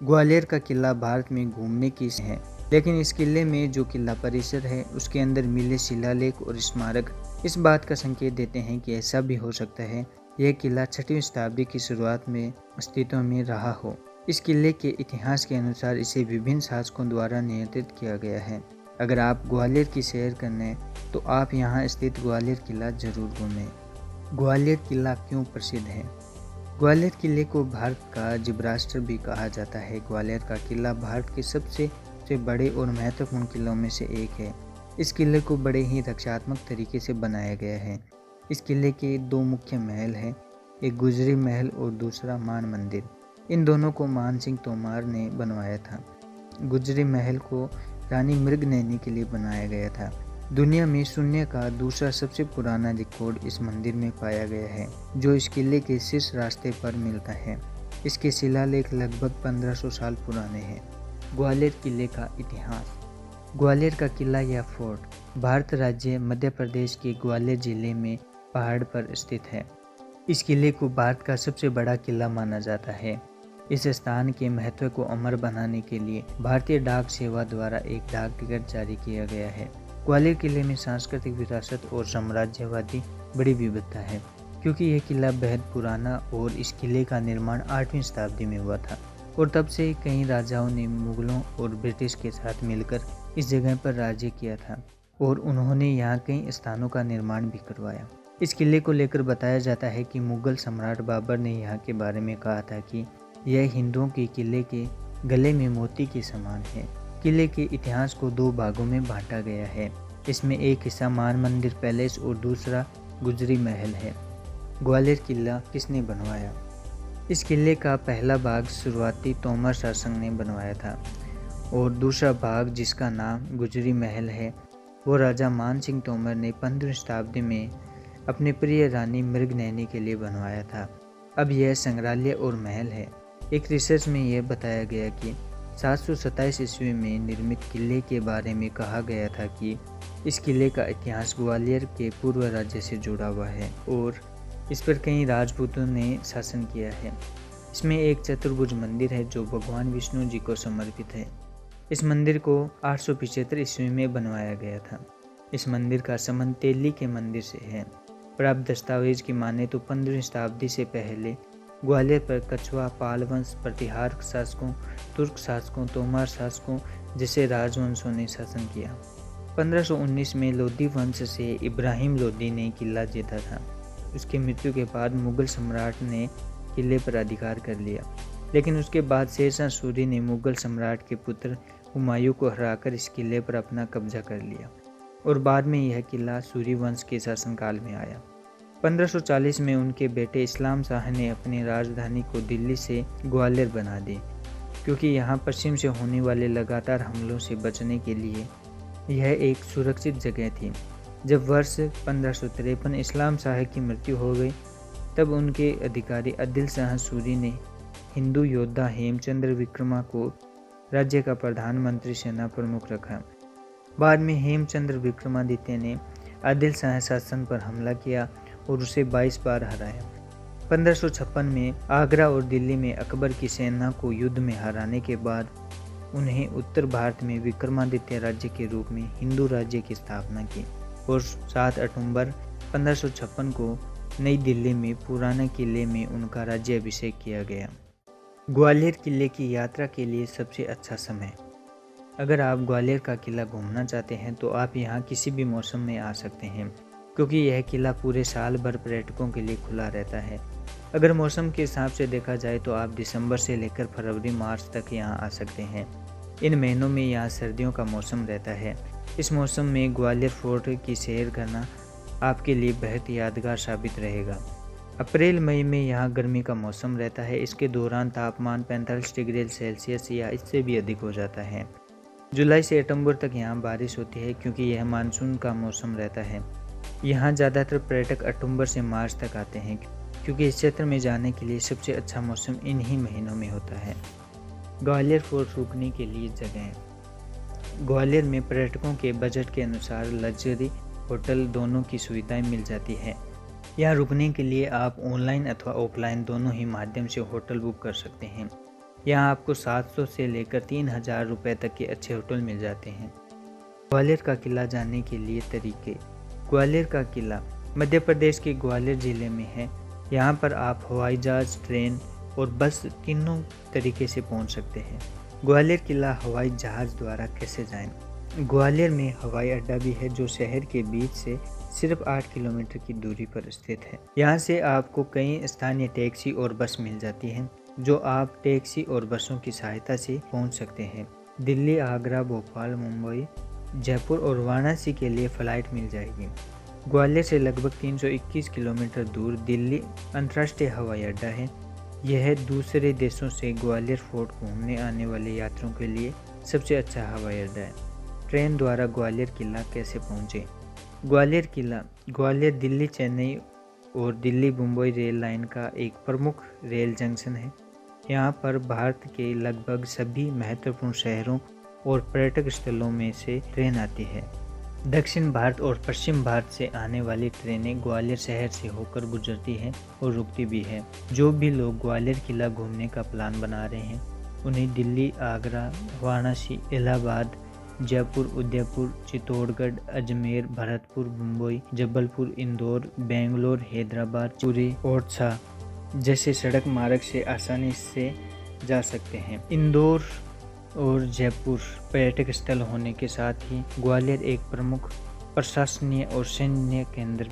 ग्वालियर का किला भारत में घूमने की है, लेकिन इस किले में जो किला परिसर है उसके अंदर मिले शिलालेख और स्मारक इस बात का संकेत देते हैं कि ऐसा भी हो सकता है यह किला 6वीं शताब्दी की शुरुआत में अस्तित्व में रहा हो। इस किले के इतिहास के अनुसार इसे विभिन्न शासकों द्वारा नियंत्रित किया गया है। अगर आप ग्वालियर की सैर करने तो आप यहाँ स्थित ग्वालियर किला जरूर घूमें। ग्वालियर किला क्यों प्रसिद्ध है? ग्वालियर किले को भारत का जिब्राल्टर भी कहा जाता है। ग्वालियर का किला भारत के सबसे बड़े और महत्वपूर्ण किलों में से एक है। इस किले को बड़े ही रक्षात्मक तरीके से बनाया गया है। इस किले के दो मुख्य महल हैं, एक गुजरी महल और दूसरा मान मंदिर। इन दोनों को मान सिंह तोमर ने बनवाया था। गुजरी महल को रानी मृगनयनी के लिए बनाया गया था। दुनिया में शून्य का दूसरा सबसे पुराना रिकॉर्ड इस मंदिर में पाया गया है, जो इस किले के शीर्ष रास्ते पर मिलता है। इसके शिलालेख लगभग 1500 साल पुराने हैं। ग्वालियर किले का इतिहास। ग्वालियर का किला या फोर्ट भारत राज्य मध्य प्रदेश के ग्वालियर जिले में पहाड़ पर स्थित है। इस किले को भारत का सबसे बड़ा किला माना जाता है। इस स्थान के महत्व को अमर बनाने के लिए भारतीय डाक सेवा द्वारा एक डाक टिकट जारी किया गया है। ग्वालियर किले में सांस्कृतिक विरासत और साम्राज्यवादी बड़ी विविधता है, क्योंकि यह किला बेहद पुराना और इस किले का निर्माण 8वीं शताब्दी में हुआ था और तब से कई राजाओं ने मुगलों और ब्रिटिश के साथ मिलकर इस जगह पर राज्य किया था और उन्होंने यहाँ कई स्थानों का निर्माण भी करवाया। इस किले को लेकर बताया जाता है कि मुगल सम्राट बाबर ने यहाँ के बारे में कहा था कि यह हिंदुओं के किले के गले में मोती के समान है। किले के इतिहास को दो भागों में बांटा गया है। इसमें एक हिस्सा मान मंदिर पैलेस और दूसरा गुजरी महल है। ग्वालियर किला किसने बनवाया? इस किले का पहला भाग शुरुआती तोमर शासक ने बनवाया था और दूसरा भाग, जिसका नाम गुजरी महल है, वो राजा मान सिंह तोमर ने 15वीं शताब्दी में अपने प्रिय रानी मृगनयनी के लिए बनवाया था। अब यह संग्रहालय और महल है। एक रिसर्च में यह बताया गया कि 727 ईस्वी में निर्मित किले के बारे में कहा गया था कि इस किले का इतिहास ग्वालियर के पूर्व राज्य से जुड़ा हुआ है और इस पर कई राजपूतों ने शासन किया है। इसमें एक चतुर्भुज मंदिर है जो भगवान विष्णु जी को समर्पित है। इस मंदिर को 875 ईस्वी में बनवाया गया था। इस मंदिर का संबंध तेली के मंदिर से है। प्राप्त दस्तावेज की माने तो 15वीं शताब्दी से पहले ग्वालियर पर कछवा, पाल वंश, प्रतिहार शासकों, तुर्क शासकों, तोमर शासकों जैसे राजवंशों ने शासन किया। 1519 में लोधी वंश से इब्राहिम लोधी ने किला जीता था। उसकी मृत्यु के बाद मुगल सम्राट ने किले पर अधिकार कर लिया, लेकिन उसके बाद शेरशाह सूरी ने मुगल सम्राट के पुत्र हुमायूं को हराकर इस किले पर अपना कब्जा कर लिया और बाद में यह किला सूरी वंश के शासनकाल में आया। 1540 में उनके बेटे इस्लाम शाह ने अपनी राजधानी को दिल्ली से ग्वालियर बना दी, क्योंकि यहाँ पश्चिम से होने वाले लगातार हमलों से बचने के लिए यह एक सुरक्षित जगह थी। जब वर्ष 1553 इस्लाम शाह की मृत्यु हो गई, तब उनके अधिकारी आदिल शाह सूरी ने हिंदू योद्धा हेमचंद्र विक्रमा को राज्य का प्रधानमंत्री सेना प्रमुख रखा। बाद में हेमचंद्र विक्रमादित्य ने आदिल शाह शासन पर हमला किया और उसे 22 बार हराया। 1556 में आगरा और दिल्ली में अकबर की सेना को युद्ध में हराने के बाद उन्हें उत्तर भारत में विक्रमादित्य राज्य के रूप में हिंदू राज्य की स्थापना की और 7 अक्टूबर 1556 को नई दिल्ली में पुराने किले में उनका राज्याभिषेक किया गया। ग्वालियर किले की यात्रा के लिए सबसे अच्छा समय। अगर आप ग्वालियर का किला घूमना चाहते हैं तो आप यहाँ किसी भी मौसम में आ सकते हैं, क्योंकि यह किला पूरे साल भर पर्यटकों के लिए खुला रहता है। अगर मौसम के हिसाब से देखा जाए तो आप दिसंबर से लेकर फरवरी मार्च तक यहाँ आ सकते हैं। इन महीनों में यहाँ सर्दियों का मौसम रहता है। इस मौसम में ग्वालियर फोर्ट की सैर करना आपके लिए बेहद यादगार साबित रहेगा। अप्रैल मई में यहाँ गर्मी का मौसम रहता है। इसके दौरान तापमान 45 डिग्री सेल्सियस या इससे भी अधिक हो जाता है। जुलाई से अक्टूबर तक यहाँ बारिश होती है, क्योंकि यह मानसून का मौसम रहता है। यहाँ ज़्यादातर पर्यटक अक्टूबर से मार्च तक आते हैं, क्योंकि इस क्षेत्र में जाने के लिए सबसे अच्छा मौसम इन्हीं महीनों में होता है। ग्वालियर फोर्ट रुकने के लिए जगह। ग्वालियर में पर्यटकों के बजट के अनुसार लग्जरी होटल दोनों की सुविधाएं मिल जाती है। यहाँ रुकने के लिए आप ऑनलाइन अथवा ऑफलाइन दोनों ही माध्यम से होटल बुक कर सकते हैं। यहाँ आपको 700 से लेकर 3000 रुपये तक के अच्छे होटल मिल जाते हैं। ग्वालियर का किला जाने के लिए तरीके। ग्वालियर का किला मध्य प्रदेश के ग्वालियर जिले में है। यहाँ पर आप हवाई जहाज, ट्रेन और बस तीनों तरीके से पहुँच सकते हैं। ग्वालियर किला हवाई जहाज द्वारा कैसे जाएं? ग्वालियर में हवाई अड्डा भी है जो शहर के बीच से सिर्फ 8 किलोमीटर की दूरी पर स्थित है। यहाँ से आपको कई स्थानीय टैक्सी और बस मिल जाती हैं जो आप टैक्सी और बसों की सहायता से पहुँच सकते हैं। दिल्ली, आगरा, भोपाल, मुंबई, जयपुर और वाराणसी के लिए फ़्लाइट मिल जाएगी। ग्वालियर से लगभग 321 किलोमीटर दूर दिल्ली अंतर्राष्ट्रीय हवाई अड्डा है। यह दूसरे देशों से ग्वालियर फोर्ट घूमने आने वाले यात्रियों के लिए सबसे अच्छा हवाई अड्डा है। ट्रेन द्वारा ग्वालियर किला कैसे पहुँचे? ग्वालियर किला ग्वालियर दिल्ली, चेन्नई और दिल्ली मुंबई रेल लाइन का एक प्रमुख रेल जंक्शन है। यहाँ पर भारत के लगभग सभी महत्वपूर्ण शहरों और पर्यटक स्थलों में से ट्रेन आती है। दक्षिण भारत और पश्चिम भारत से आने वाली ट्रेनें ग्वालियर शहर से होकर गुजरती हैं और रुकती भी है। जो भी लोग ग्वालियर किला घूमने का प्लान बना रहे हैं उन्हें दिल्ली, आगरा, वाराणसी, इलाहाबाद, जयपुर, उदयपुर, चित्तौड़गढ़, अजमेर, भरतपुर, मुंबई, जबलपुर, इंदौर, बेंगलोर, हैदराबाद, पुरी, ओरछा जैसे सड़क मार्ग से आसानी से जा सकते हैं। इंदौर और जयपुर पर्यटक स्थल होने के साथ ही ग्वालियर एक प्रमुख प्रशासनीय और सैन्य केंद्र